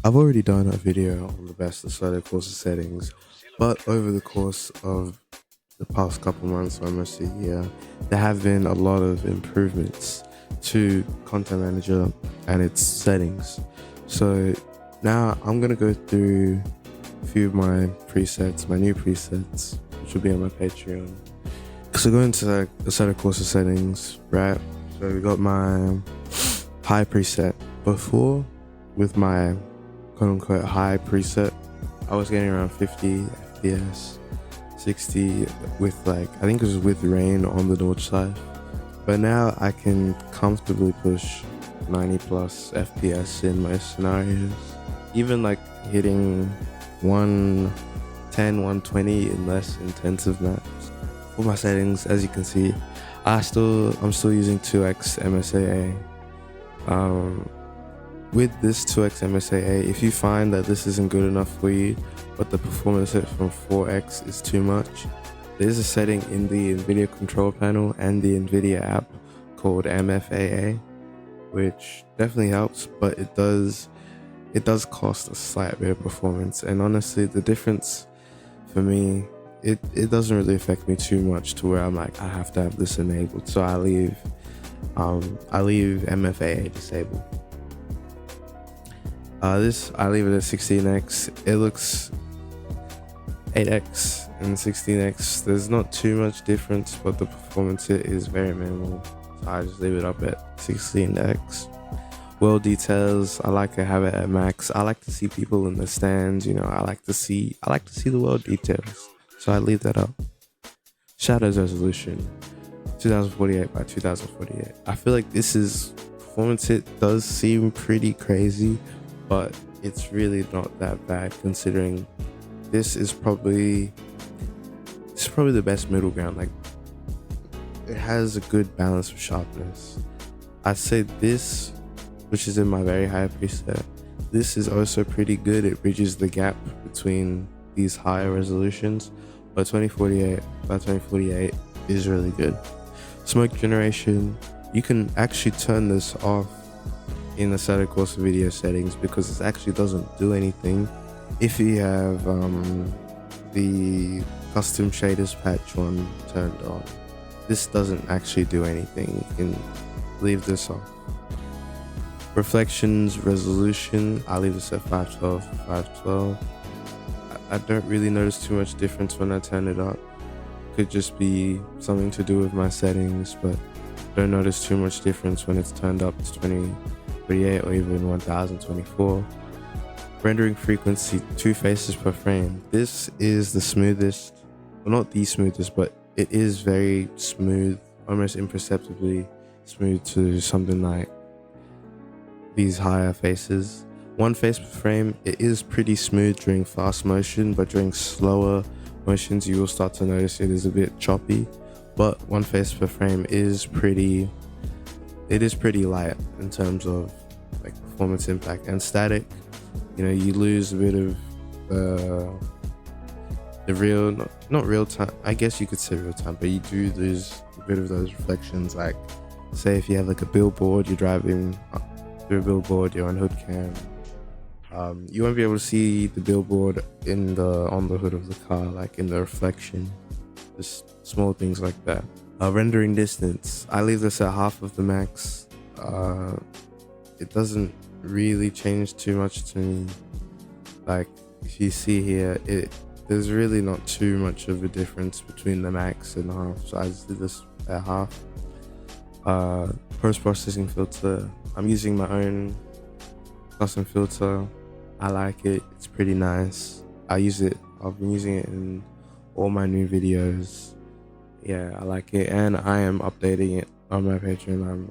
I've already done a video on the best Assetto Corsa settings, but over the course of the past couple months, almost a year, there have been a lot of improvements to Content Manager and its settings. So now I'm gonna go through a few of my presets, my new presets, which will be on my Patreon. So go into the Assetto Corsa settings, right? So we got my high preset. Before, with my quote unquote high preset, I was getting around 50 FPS, 60 with I think it was with rain on the north side. But now I can comfortably push 90 plus FPS in most scenarios. Even hitting 110, 120 in less intensive maps. For my settings, as you can see, I'm still using 2x MSAA. With this 2x MSAA, if you find that this isn't good enough for you, but the performance hit from 4x is too much, there's a setting in the NVIDIA control panel and the NVIDIA app called MFAA, which definitely helps, but it does cost a slight bit of performance. And honestly, the difference for me, it doesn't really affect me too much to where I'm like, I have to have this enabled. So I leave MFAA disabled. This I leave it at 16x. It looks 8x and 16x. There's not too much difference, but the performance hit is very minimal. So I just leave it up at 16x. World details, I like to have it at max. I like to see people in the stands. I like to see the world details. So I leave that up. Shadows resolution, 2048 by 2048. I feel like this is performance hit does seem pretty crazy, but it's really not that bad considering this is probably the best middle ground. It has a good balance of sharpness. I'd say this, which is in my very high preset, this is also pretty good. It bridges the gap between these higher resolutions, but 2048 by 2048 is really good. Smoke generation, you can actually turn this off in the Assetto Corsa video settings because it actually doesn't do anything. If you have the custom shaders patch one turned on, this doesn't actually do anything. You can leave this off. Reflections resolution, I leave this at 512 to 512. I don't really notice too much difference when I turn it up. Could just be something to do with my settings, but don't notice too much difference when it's turned up to 2048 or even 1024. Rendering frequency, 2 faces per frame. This is the smoothest, well, not the smoothest, but it is very smooth, almost imperceptibly smooth to something like these higher faces. 1 face per frame, it is pretty smooth during fast motion, but during slower motions you will start to notice it is a bit choppy. But 1 face per frame is pretty light in terms of performance impact. And static, you lose a bit of the real, not real time, I guess you could say real time, but you do lose a bit of those reflections. Say if you have a billboard, you're driving through a billboard, you're on hood cam, you won't be able to see the billboard on the hood of the car, in the reflection. Just small things like that. Rendering distance, I leave this at half of the max. It doesn't really change too much to me. If you see here, there's really not too much of a difference between the max and half, so I just did this at half. Post-processing filter, I'm using my own custom filter. I like it, it's pretty nice. I've been using it in all my new videos. Yeah, I like it, and I am updating it on my Patreon.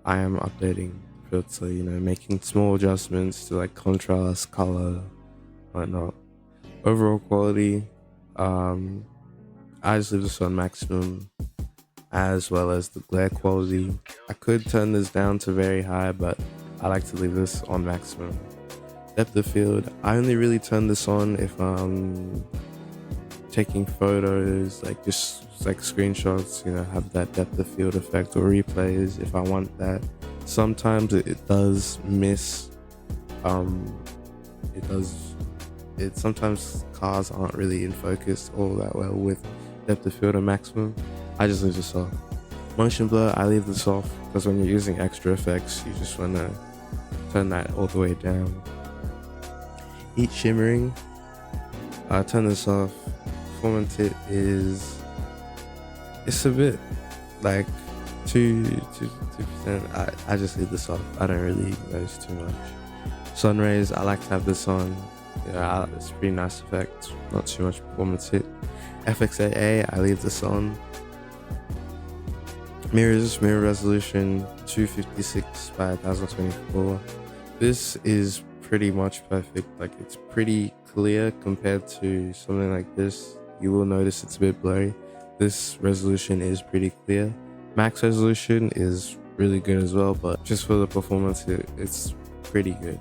I am updating the filter, making small adjustments to contrast, color, whatnot. Overall quality, I just leave this on maximum, as well as the glare quality. I could turn this down to very high, but I like to leave this on maximum. Depth of field, I only really turn this on if I'm taking photos, just screenshots, have that depth of field effect, or replays if I want that. Sometimes it does miss It does. It sometimes cars aren't really in focus all that well with depth of field and maximum. I just leave this off. Motion blur, I leave this off because when you're using extra effects, you just want to turn that all the way down. Heat shimmering, I turn this off. Performance hit is, it's a bit like 2%. I just leave this off. I don't really notice too much. Sun rays, I like to have this on. Yeah, it's a pretty nice effect. Not too much performance hit. FXAA, I leave this on. Mirrors, mirror resolution 256 by 1024. This is pretty much perfect. Like, it's pretty clear compared to something like this. You will notice it's a bit blurry. This resolution is pretty clear. Max resolution is really good as well, but just for the performance, it's pretty good.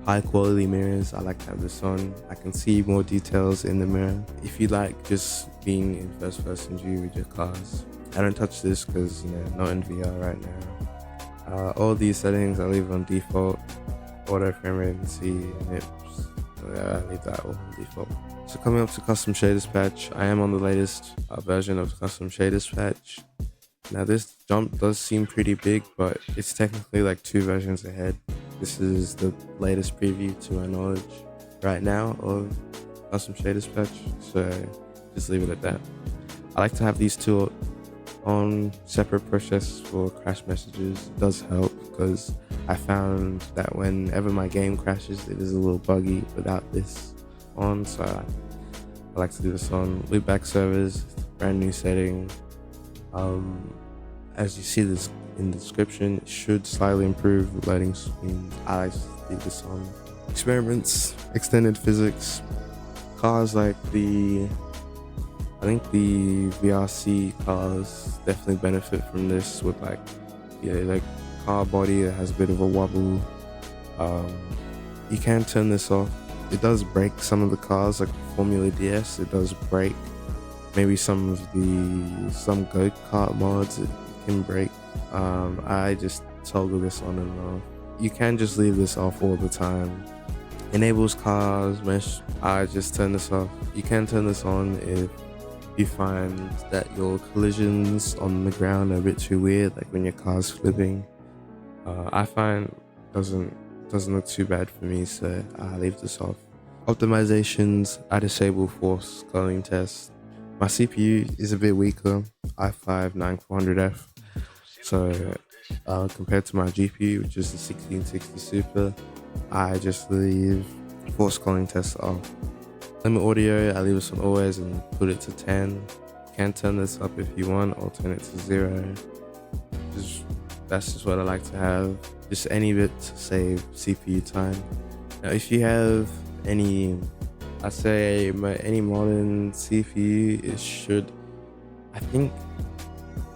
High quality mirrors, I like to have this on. I can see more details in the mirror. If you like just being in first person view with your cars, I don't touch this because, you know, not in VR right now. All these settings I leave on default. Auto frame rate and C, nips, I leave that all on default. So coming up to custom shaders patch, I am on the latest version of custom shaders patch. Now this jump does seem pretty big, but it's technically like 2 versions ahead. This is the latest preview to my knowledge right now of custom shaders patch, so just leave it at that. I like to have these two on separate processes for crash messages. It does help because I found that whenever my game crashes, it is a little buggy without this on, so I like to do this on. Loopback servers, brand new setting. As you see this in the description, it should slightly improve loading screens. I like to leave this on. Experiments, extended physics, cars like I think the VRC cars definitely benefit from this with like car body that has a bit of a wobble. You can turn this off. It does break some of the cars, like Formula DS, it does break. Maybe some go-kart mods it can break. I just toggle this on and off. You can just leave this off all the time. Enables cars mesh, I just turn this off. You can turn this on if you find that your collisions on the ground are a bit too weird, like when your car's flipping. I find doesn't look too bad for me, so I leave this off. Optimizations, I disable force culling test. My CPU is a bit weaker, i5-9400F, so compared to my GPU, which is the 1660 Super, I just leave force culling test off. Limit audio, I leave this on always and put it to 10. You can turn this up if you want, or turn it to 0. That's just what I like to have. Just any bit to save CPU time. Now, if you have any modern CPU, it should, I think,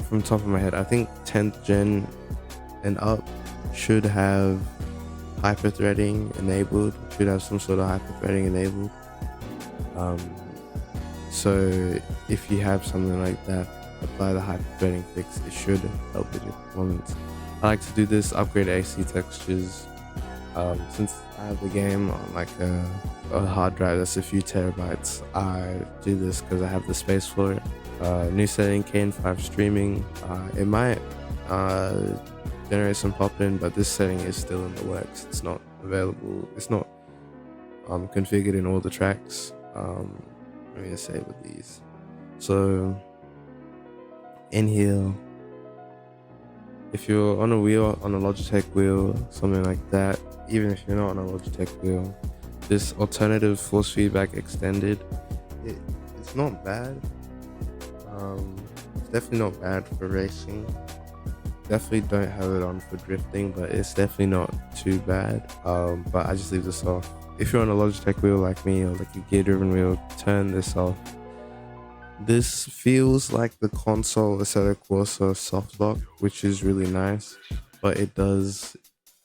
from the top of my head, I think 10th gen and up should have hyperthreading enabled, should have some sort of hyperthreading enabled. So if you have something like that, apply the hyperthreading fix. It should help with your performance. I like to do this, upgrade AC textures. Since I have the game on like a hard drive that's a few terabytes, I do this because I have the space for it. New setting, KN5 streaming. It might generate some pop-in, but this setting is still in the works. It's not available. It's not configured in all the tracks. Let me just say with these. So in here, if you're on a wheel, on a Logitech wheel, something like that, even if you're not on a Logitech wheel, this alternative force feedback extended, it's not bad. It's definitely not bad for racing. Definitely don't have it on for drifting, but it's definitely not too bad. But I just leave this off. If you're on a Logitech wheel like me, or like a gear-driven wheel, turn this off. This feels like the console Assetto Corsa soft lock, which is really nice, but it does,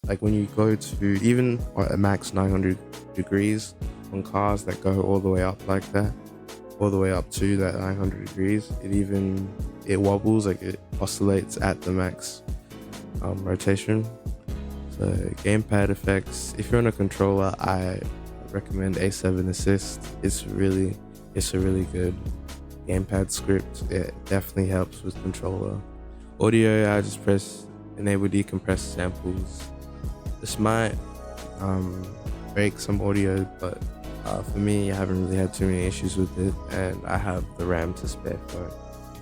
like when you go to even at max 900 degrees on cars that go all the way up like that, all the way up to that 900 degrees, it wobbles, like it oscillates at the max rotation. So gamepad effects, if you're on a controller, I recommend A7 Assist. It's a really good gamepad script. It definitely helps with controller. Audio, I just press enable decompressed samples. This might break some audio, but for me, I haven't really had too many issues with it, and I have the RAM to spare for it.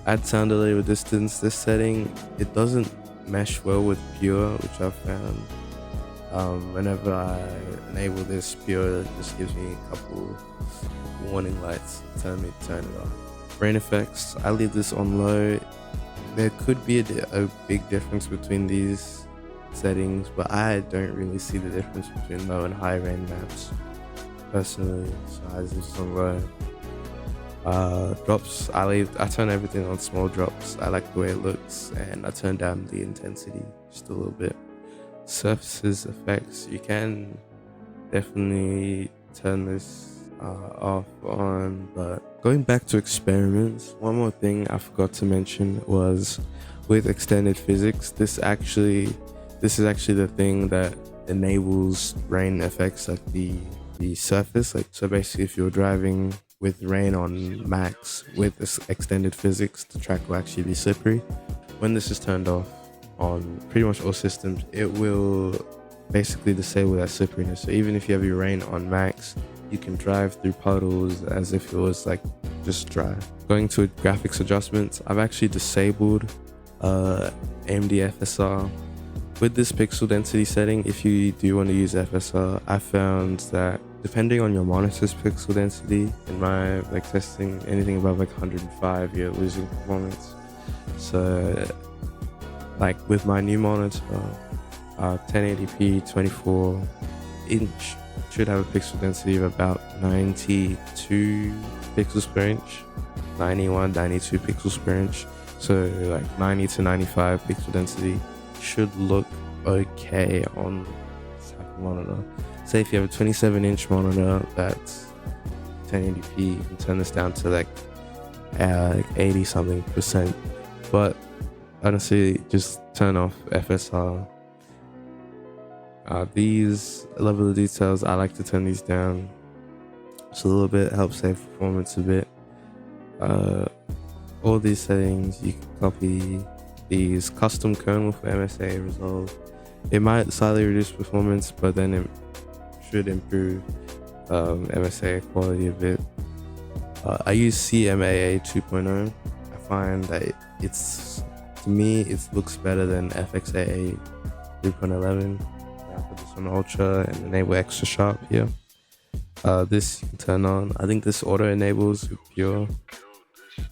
Add sound delay with distance. This setting, it doesn't mesh well with pure, which I've found. Whenever I enable this, pure just gives me a couple warning lights telling me to turn it off. Rain effects, I leave this on low. There could be a big difference between these settings, but I don't really see the difference between low and high rain maps personally, so I leave this on low. Drops, I turn everything on small drops. I like the way it looks, and I turn down the intensity just a little bit. Surfaces effects, you can definitely turn this off on, but going back to experiments, one more thing I forgot to mention was with extended physics. This is actually the thing that enables rain effects, like the surface. Like, so basically, if you're driving with rain on max with this extended physics, the track will actually be slippery. When this is turned off on pretty much all systems, it will basically disable that slipperiness. So even if you have your rain on max, you can drive through puddles as if it was like just dry. Going to graphics adjustments, I've actually disabled AMD FSR. With this pixel density setting, if you do want to use FSR, I found that depending on your monitor's pixel density, in my testing, anything above 105, you're losing performance. So with my new monitor, 1080p 24 inch should have a pixel density of about 92 pixels per inch, 91, 92 pixels per inch. So 90 to 95 pixel density should look okay on this type of monitor. Say if you have a 27-inch monitor that's 1080p, you can turn this down to 80 something percent. But honestly, just turn off FSR. These level of details, I like to turn these down just a little bit, help save performance a bit. All these settings, you can copy these custom kernel for MSA resolve. It might slightly reduce performance, but then it should improve MSA quality a bit. I use CMAA 2.0. I find that to me it looks better than FXAA 3.11. I put this on ultra and enable extra sharp here. This you can turn on. I think this auto enables with pure,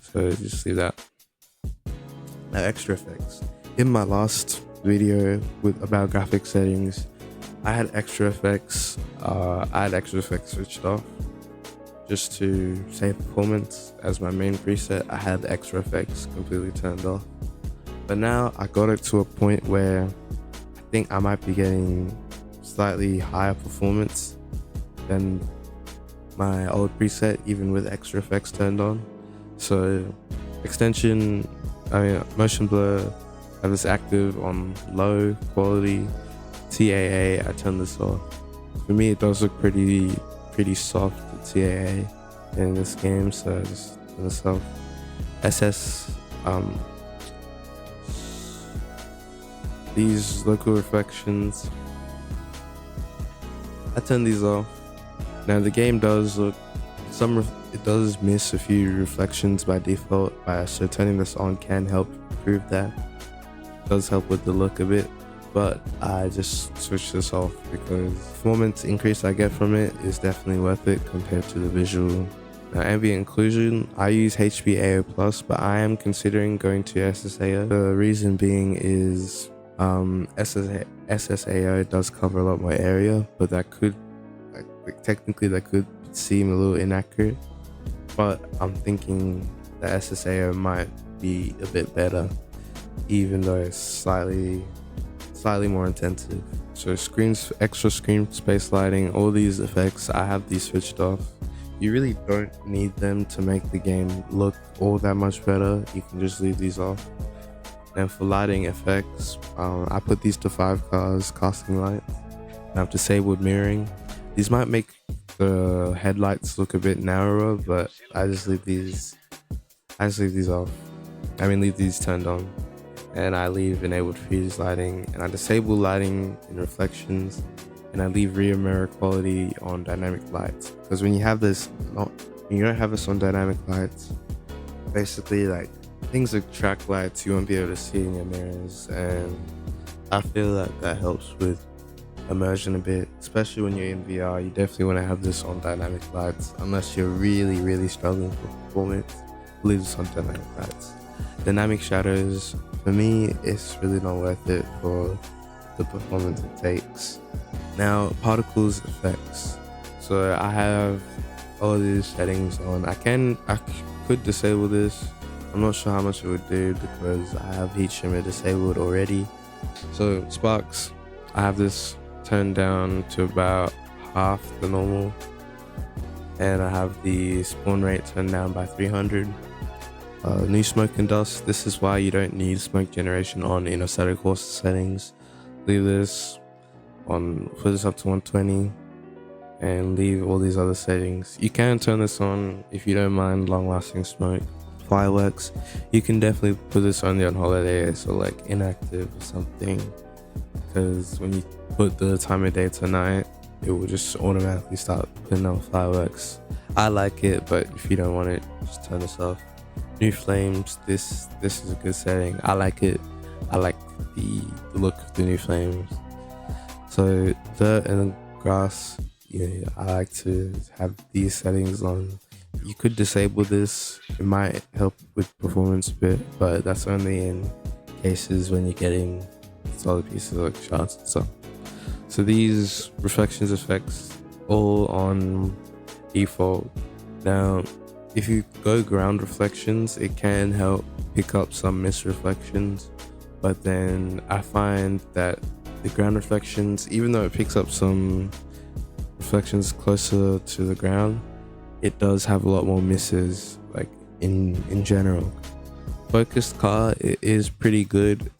so just leave that. Now, extra effects. In my last video about graphic settings, I had extra effects. Switched off just to save performance. As my main preset, I had extra effects completely turned off. But now I got it to a point where I think I might be getting slightly higher performance than my old preset, even with extra effects turned on. So motion blur, I have this active on low quality. TAA, I turn this off. For me, it does look pretty soft, the TAA in this game, so I just turn this off. SS, these local reflections, I turn these off. Now the game does look, it does miss a few reflections by default, so turning this on can help improve that. It does help with the look a bit, but I just switched this off because the performance increase I get from it is definitely worth it compared to the visual. Now, ambient occlusion, I use HBAO+, but I am considering going to SSAO. The reason being is SSAO does cover a lot more area, but that could seem a little inaccurate. But I'm thinking that SSAO might be a bit better, even though it's slightly more intensive. So extra screen space lighting, all these effects, I have these switched off. You really don't need them to make the game look all that much better. You can just leave these off. And for lighting effects, I put these to 5 cars, casting lights, and I've disabled mirroring. These might make the headlights look a bit narrower, but I just leave these off. Leave these turned on. And I leave enabled fuse lighting, and I disable lighting in reflections, and I leave rear mirror quality on dynamic lights. Because when you don't have this on dynamic lights, basically like things like track lights you won't be able to see in your mirrors, and I feel like that helps with immersion a bit, especially when you're in VR. You definitely want to have this on dynamic lights unless you're really struggling for performance. Leave this on dynamic lights. Dynamic shadows, for me, it's really not worth it for the performance it takes. Now, particles effects. So I have all these settings on. I could disable this. I'm not sure how much it would do because I have heat shimmer disabled already. So sparks, I have this turned down to about half the normal, and I have the spawn rate turned down by 300. New smoke and dust, this is why you don't need smoke generation on in Assetto Corsa settings. Leave this on, put this up to 120, and leave all these other settings. You can turn this on if you don't mind long lasting smoke. Fireworks, you can definitely put this only on holiday, so like inactive or something, because when you put the time of day to night, it will just automatically start putting out fireworks. I like it, but if you don't want it, just turn this off. New flames, this is a good setting. I like it. I like the look of the new flames. So dirt and grass, yeah, I like to have these settings on. You could disable this, it might help with performance a bit, but that's only in cases when you're getting solid pieces like shots and stuff. So these reflections effects all on default. Now if you go ground reflections, it can help pick up some mist reflections, but then I find that the ground reflections, even though it picks up some reflections closer to the ground, it does have a lot more misses, like in general. Focused car, it is pretty good.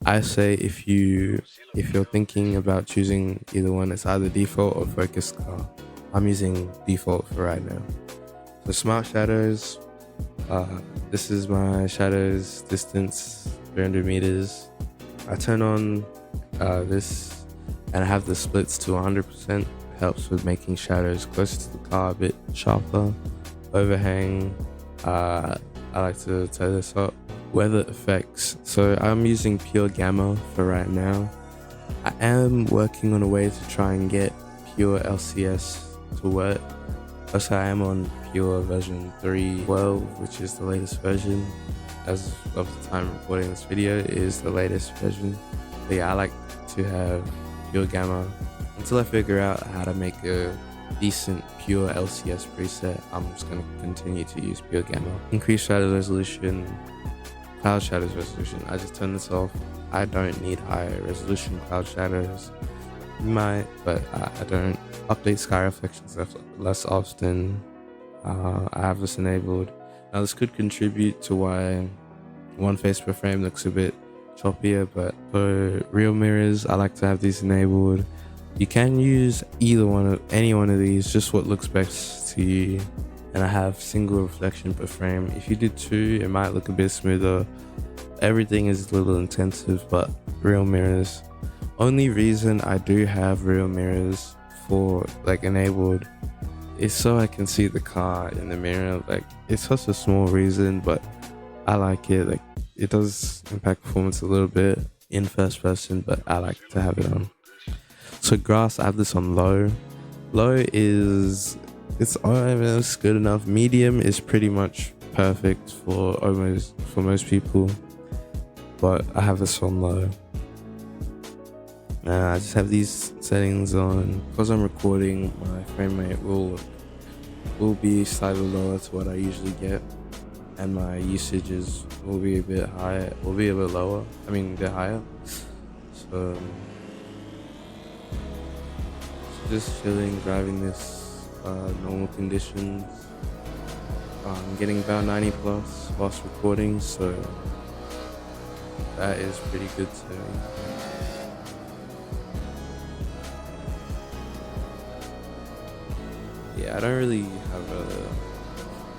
I say if you're thinking about choosing either one, it's either default or focused car. I'm using default for right now. So smart shadows, this is my shadows distance, 300 meters. I turn on this, and I have the splits to 100%. Helps with making shadows closer to the car a bit sharper. Overhang, I like to turn this up. Weather effects, so I'm using pure gamma for right now. I am working on a way to try and get pure LCS to work. Also, I am on pure version 3.12, which is the latest version. As of the time recording this video, it is the latest version. But yeah, I like to have pure gamma. Until I figure out how to make a decent pure LCS preset, I'm just going to continue to use pure gamma. Increase shadow resolution, cloud shadows resolution. I just turn this off. I don't need higher resolution cloud shadows. You might, but I don't. Update sky reflections less often. I have this enabled. Now this could contribute to why one face per frame looks a bit choppier, but for real mirrors, I like to have these enabled. You can use any one of these, just what looks best to you. And I have single reflection per frame. If you did 2, it might look a bit smoother. Everything is a little intensive, but real mirrors. Only reason I do have real mirrors for like enabled is so I can see the car in the mirror. Like, it's such a small reason, but I like it. Like, it does impact performance a little bit in first person, but I like to have it on. So grass, I have this on low. Low is, it's almost good enough. Medium is pretty much perfect for most people, but I have this on low. I just have these settings on because I'm recording. My frame rate will be slightly lower to what I usually get, and my usages will be a bit higher. Will be a bit lower. I mean, a bit higher. So just chilling, driving this normal conditions. I'm getting about 90 plus whilst recording, so That is pretty good to me. Yeah, I don't really have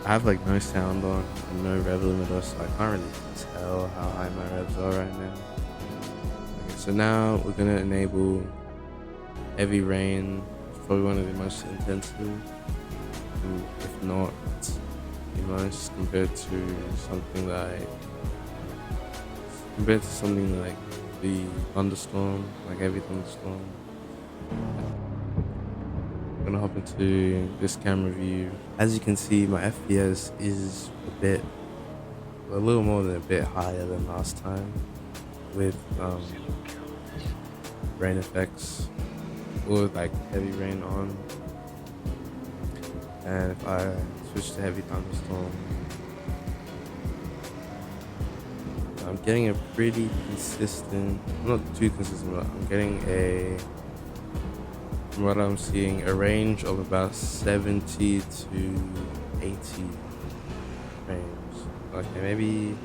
I have like no sound on and no rev limiter, so I can't really tell how high my revs are right now. Okay, so now we're gonna enable heavy rain. It's probably one of the most intensive, if not the most, compared to something like the thunderstorm, like heavy thunderstorm. I'm gonna hop into this camera view. As you can see, my FPS is a little more than a bit higher than last time with rain effects or like heavy rain on. And if I switch to heavy thunderstorm, I'm getting a pretty consistent, not too consistent, but I'm getting from what I'm seeing, a range of about 70 to 80 frames. Okay, maybe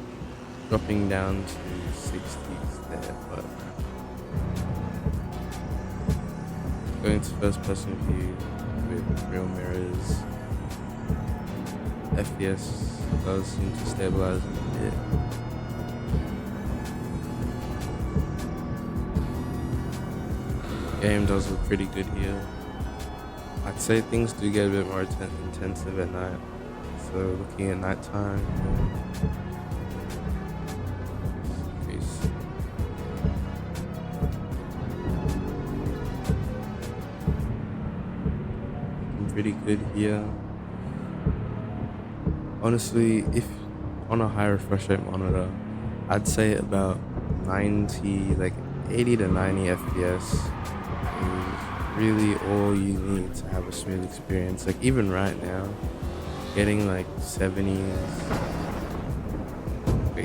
dropping down to 60s there, but going to first person view with real mirrors, FPS does seem to stabilize a bit. Game does look pretty good here. I'd say things do get a bit more intensive at night. So looking at nighttime, pretty good here. Honestly, if on a high refresh rate monitor, I'd say about 90, like 80 to 90 FPS is really all you need to have a smooth experience. Like even right now, getting like 70s,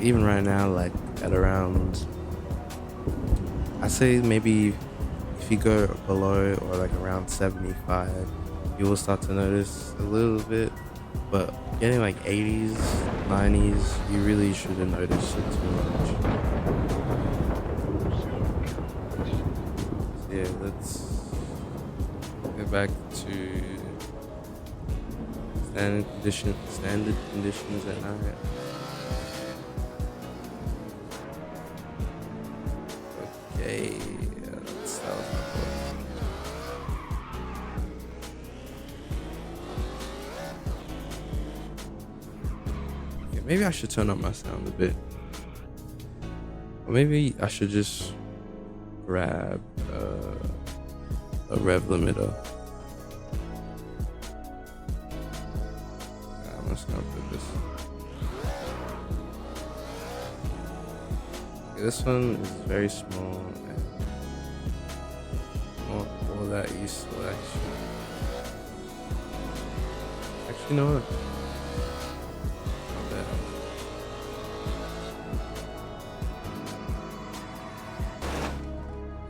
even right now, like at around, I say maybe if you go below or like around 75, you will start to notice a little bit, but getting like 80s, 90s, you really shouldn't notice it too much. So yeah, let's go back to standard conditions at night. Okay, let's start with my book. Okay, maybe I should turn up my sound a bit. Or maybe I should just grab a rev limiter. I'm just gonna put this. Okay, this one is very small and not all that useful actually. Actually, you know what? Not bad.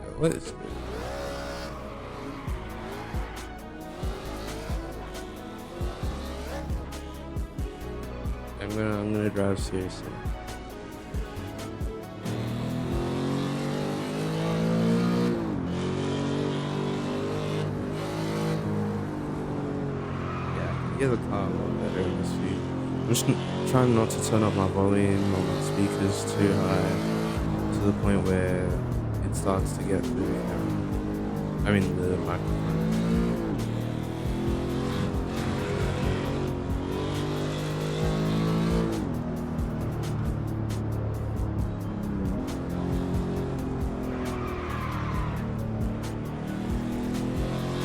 Yo, what is this? I'm gonna drive seriously. Yeah, I can hear the car a lot better in this view. I'm just trying not to turn up my volume on my speakers too high to the point where it starts to get through the camera. I mean the microphone.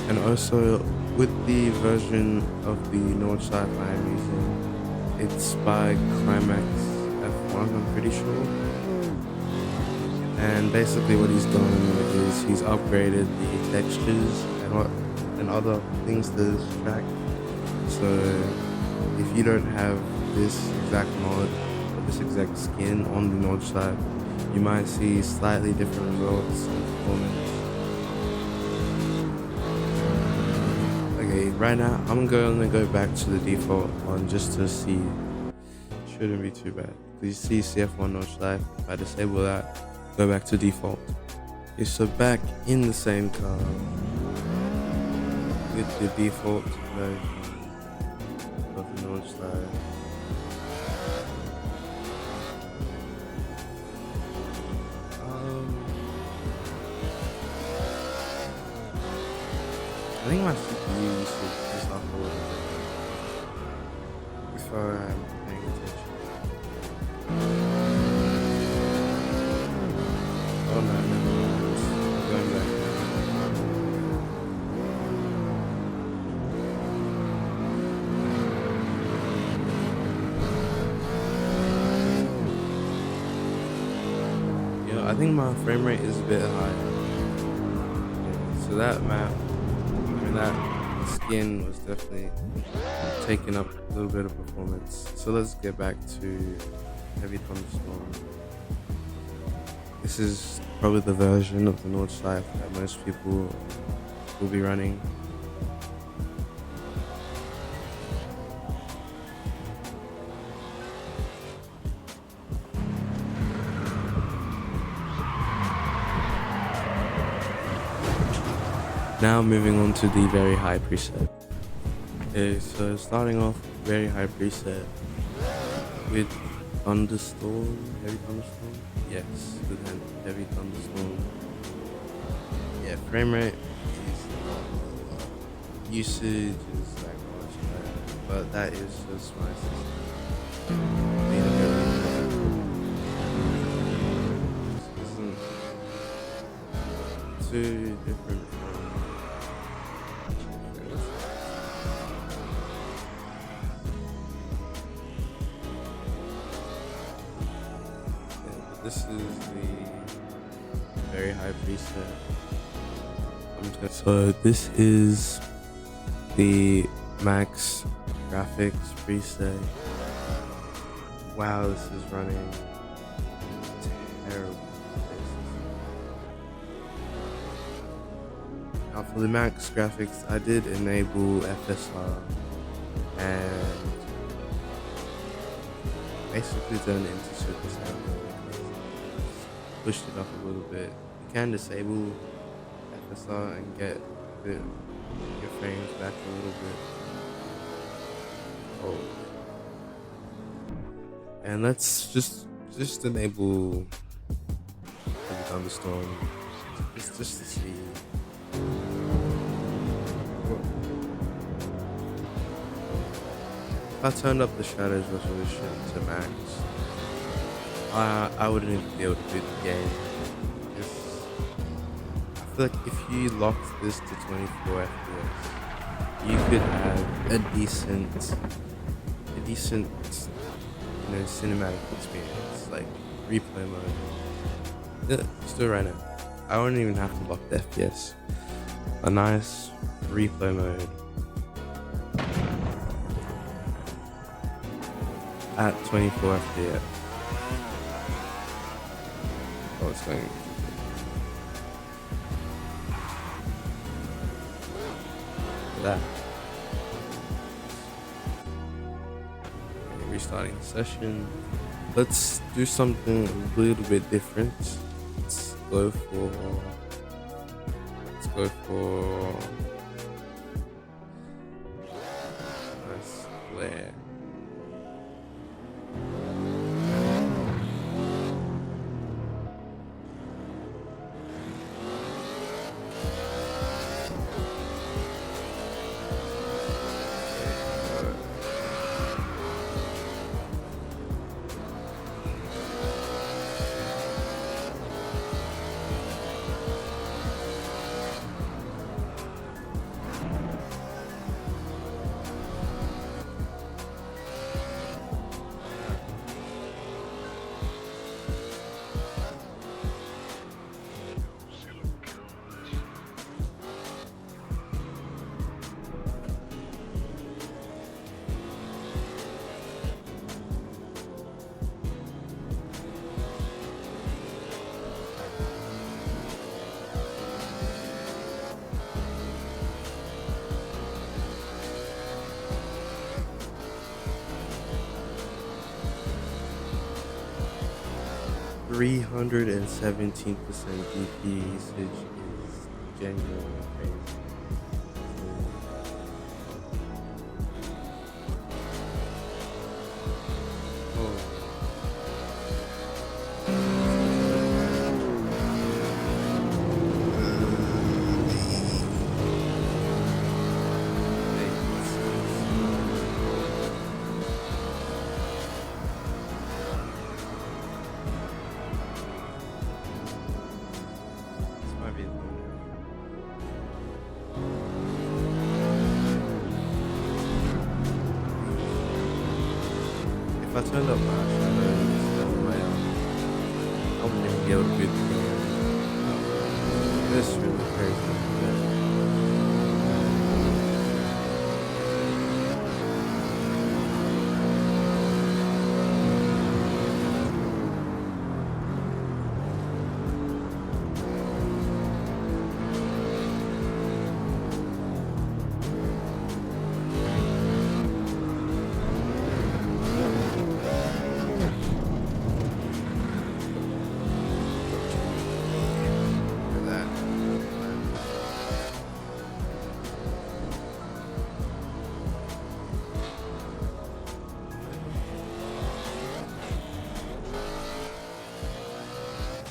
And also, with the version of the Nord Sci-Fi I'm using, it's by Climax F1, I'm pretty sure. And basically what he's done is he's upgraded the textures and other things to this track. So if you don't have this exact mod or this exact skin on the Nord Sci, you might see slightly different results in performance. Okay, right now I'm gonna go back to the default one just to see. Shouldn't be too bad. You see CF1 notch life. If I disable that, go back to default. Okay, so back in the same car with the default version of the notch life. I think my CPU should just up a little bit before I'm paying attention. Oh no, I'm going back now. You know, I think my frame rate is a bit higher. So that map, that skin was definitely taking up a little bit of performance. So let's get back to Heavy Thunderstorm. This is probably the version of the Notch Life that most people will be running. Now moving on to the very high preset. Okay, so starting off very high preset with Thunderstorm, Heavy Thunderstorm? Yes, with Heavy Thunderstorm. Yeah, frame rate is usage is like much better, but that is just my system. This isn't too different. This is the very high preset. So this is the max graphics preset. Wow, this is running terrible. Now for the max graphics, I did enable FSR and basically turned it into Super Saiyan. Pushed it up a little bit. You can disable FSR and get your frames back a little bit. Oh, and let's just enable Heavy Thunderstorm just to see. If I turned up the shadows resolution to max, I wouldn't even be able to do the game. I feel like if you locked this to 24 FPS, you could have a decent, cinematic experience, like replay mode. Yeah, just do it right now. I wouldn't even have to lock the FPS. A nice replay mode at 24 FPS. Oh, it's going. That. Okay, restarting the session. Let's do something a little bit different. Let's go for nice glare. 317% DP usage is genuinely crazy. Oh. This might be the one. If I turned up my shadows, I wouldn't even be able to boot the game. This is really crazy.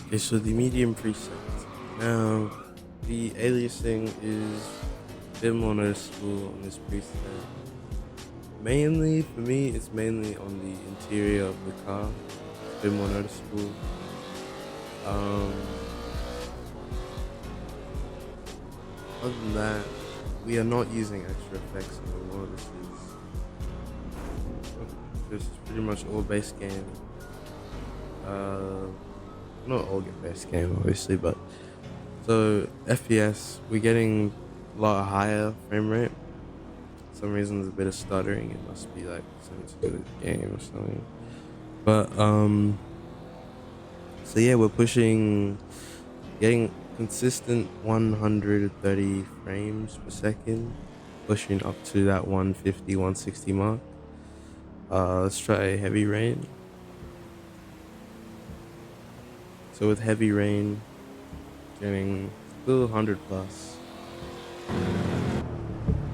Okay, so the medium preset. Now, the aliasing is a bit more noticeable on this preset. Mainly, for me, it's mainly on the interior of the car. It's a bit more noticeable. Other than that, we are not using extra effects anymore. This is pretty much all base game. Not all base game, obviously, but so FPS, we're getting a lot higher frame rate. For some reason, there's a bit of stuttering. It must be like something to do with the game or something. But so yeah, we're getting consistent 130 frames per second, pushing up to that 150, 160 mark. Let's try heavy rain. So with heavy rain, getting still 100 plus.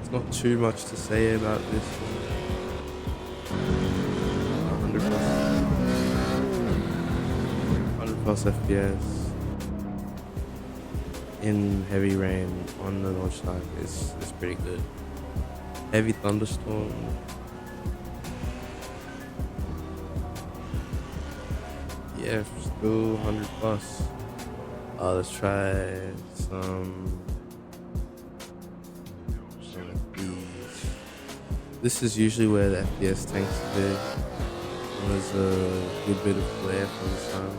It's not too much to say about this one. 100 plus. 100 plus FPS in heavy rain on the launch time is pretty good. Heavy thunderstorm. Yeah, still 100 plus. Let's try some of these. This is usually where the FPS tanks a bit. There's a good bit of glare from the sun.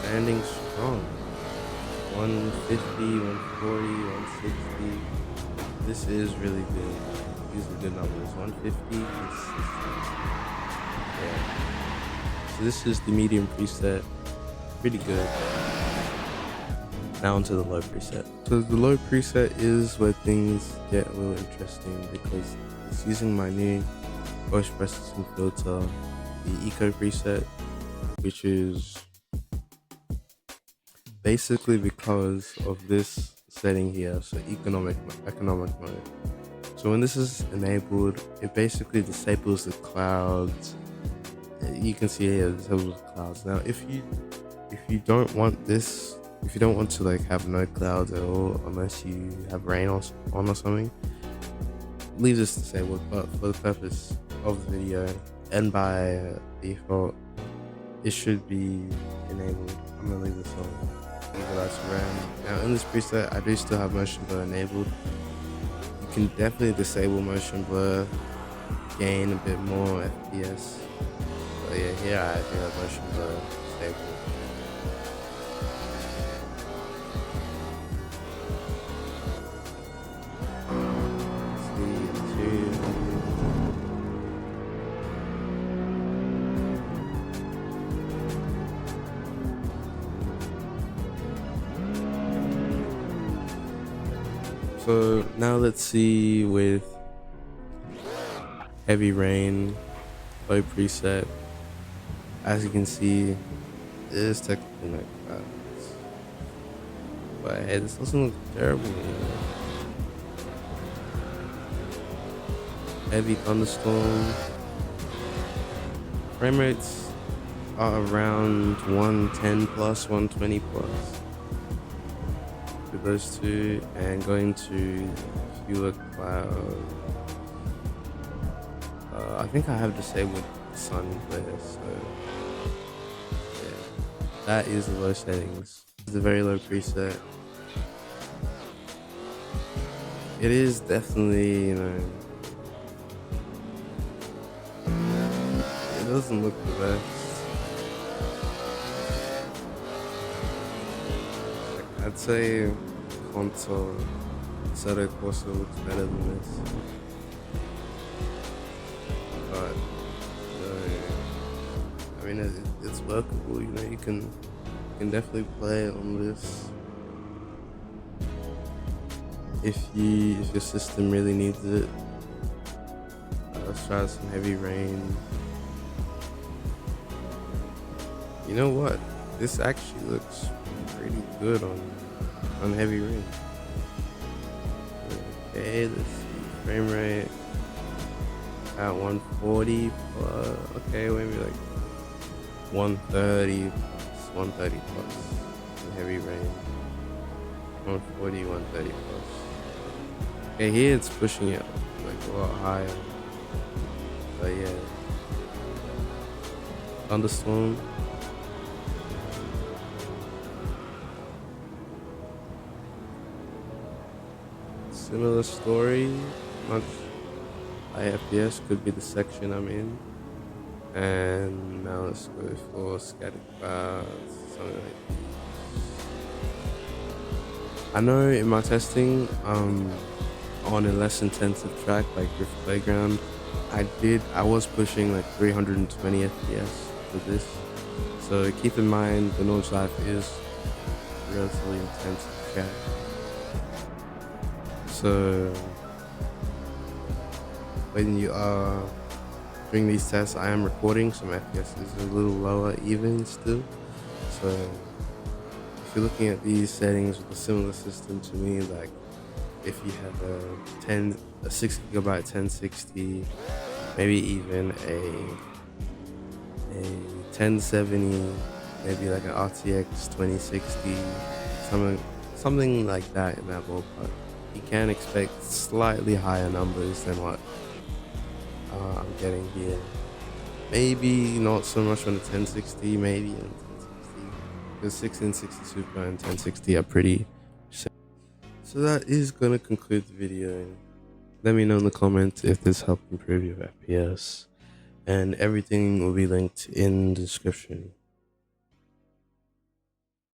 Standing strong. 150, 140, 160. This is really good. These are good numbers. 150 is yeah. So this is the medium preset. Pretty good. Now onto the low preset. So the low preset is where things get a little interesting because it's using my new post-processing filter, the eco preset, which is basically because of this setting here, so economic mode. So when this is enabled, it basically disables the clouds. You can see here, it disables the clouds. Now, if you don't want this, if you don't want to like have no clouds at all, unless you have rain on or something, leave this disabled. But for the purpose of the video and by default, it should be enabled. I'm gonna leave this on. Equalize RAM. Now in this preset, I do still have motion blur enabled. You can definitely disable motion blur, gain a bit more FPS. But yeah, here I do have motion blur disabled. So now let's see with heavy rain, low preset. As you can see, it is technically not bad. But hey, this doesn't look terrible, you know. Heavy thunderstorm. Frame rates are around 110 plus, 120 plus. With those two, and going to fewer cloud. I think I have disabled sun glare, so yeah, that is the low settings. It's a very low preset. It is definitely, you know, it doesn't look the best. Like, I'd say console Assetto Corsa looks better than this. But I mean, it's workable. You know, you can definitely play it on this if your system really needs it. Let's try some heavy rain. You know what? This actually looks pretty good on heavy rain. Okay, let's see, frame rate at 140 plus, okay, maybe like 130 plus, 130 plus in heavy rain. 140, 130 plus. Okay, here it's pushing it like a lot higher. But yeah. Thunderstorm. Similar story, much high FPS, could be the section I'm in. And now let's go for scattered clouds, something like this. I know in my testing, on a less intensive track like Rift Playground, I was pushing like 320 FPS with this. So keep in mind the Notch Life is a relatively intensive track. So when you are doing these tests, I am recording, so my FPS is a little lower even still. So if you're looking at these settings with a similar system to me, like if you have a 6 gigabyte 1060, maybe even a 1070, maybe like an RTX 2060, something like that in that ballpark, you can expect slightly higher numbers than what I'm getting here. Maybe not so much on the 1060, maybe on the 1060, because 1660 Super and 1060 are pretty similar. So that is gonna conclude the video. Let me know in the comments if this helped improve your FPS, and everything will be linked in the description.